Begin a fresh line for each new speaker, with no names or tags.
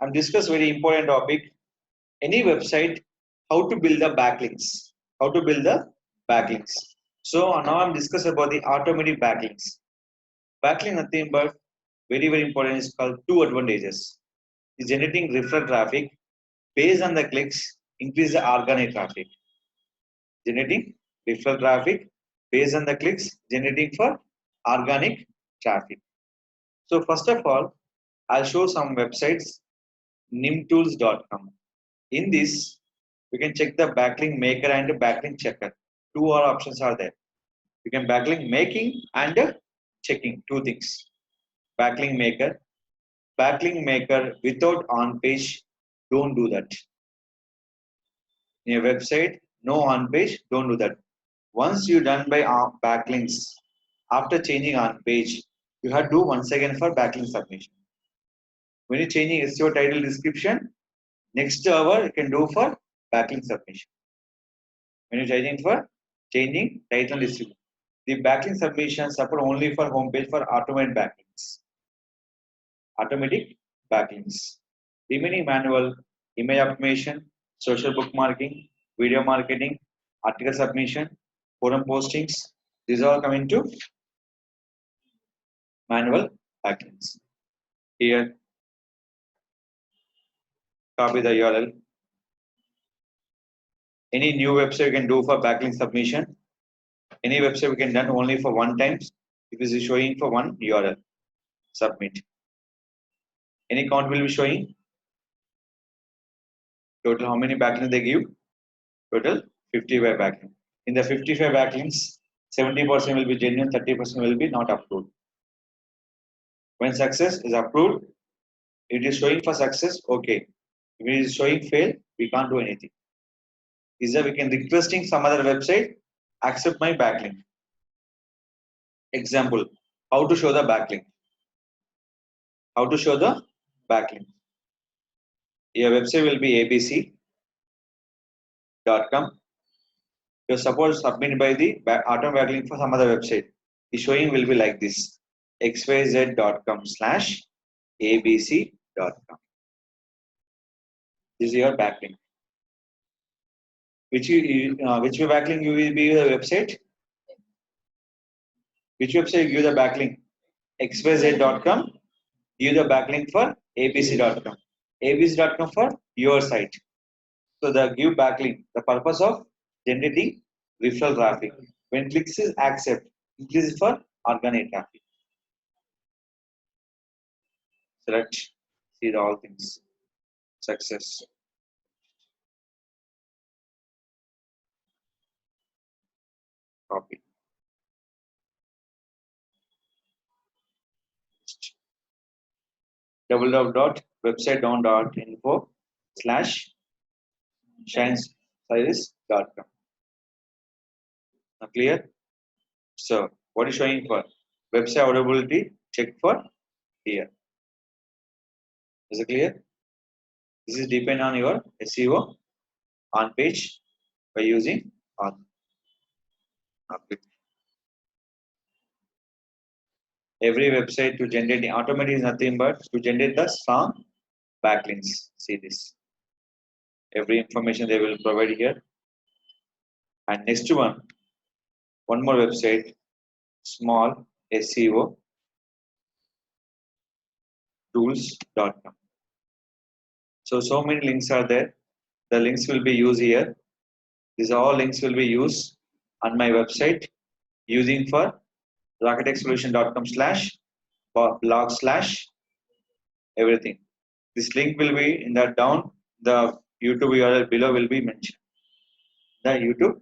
I'm discuss very important topic. Any website, how to build the backlinks. How to build the backlinks. So now I'm discuss about the automatic backlinks. Backlink nothing but very important is called two advantages. Is generating referral traffic based on the clicks, increase the organic traffic. Generating referral traffic based on the clicks, generating for organic traffic. So first of all, I'll show some websites nimtools.com. In this, we can check the backlink maker and backlink checker. Two are options are there. You can backlink making and checking, two things. Backlink maker without on page, don't do that. In your website, no on page, don't do that. Once you done by backlinks, after changing on page, you have to do once again for backlink submission. When you're changing SEO title description, next hour you can do for backlink submission. When you're changing title description, the backlink submission support only for homepage for automated backlinks. Automatic backlinks. Remaining manual, image optimization, social bookmarking, video marketing, article submission, forum postings. These all come into manual backlinks. Here, copy the URL. Any new website you can do for backlink submission. Any website we can done only for one time. It is showing for one URL. Submit. Any count will be showing. Total how many backlinks they give? Total 55 backlinks. In the 55 backlinks, 70% will be genuine, 30% will be not approved. When success is approved, it is showing for success, okay. If it is showing fail, we can't do anything. Is that we can requesting some other website, accept my backlink. Example, how to show the backlink. How to show the backlink. Your website will be abc.com. Your suppose submitted by the auto backlink for some other website. The showing will be like this: xyz.com/abc.com. This is your backlink. Which backlink you will be the website? Which website you give the backlink? xyz.com. Give the backlink for abc.com. abc.com for your site. So the give backlink. The purpose of generating referral traffic. When clicks is accept, increase for organic traffic. Select, see the all things. Success. Copy. www.websitedown.info/shinescyrus.com. Now clear? So what is showing for? Website availability, check for here. Is it clear? This is depend on your SEO on page by using on. Every website to generate automatic is nothing but to generate the strong backlinks. See this. Every information they will provide here. And next one more website, small SEO tools.com. So many links are there. The links will be used here. These all links will be used on my website using for rocketexploration.com/blog/ This link will be in that down. The YouTube URL below will be mentioned. The YouTube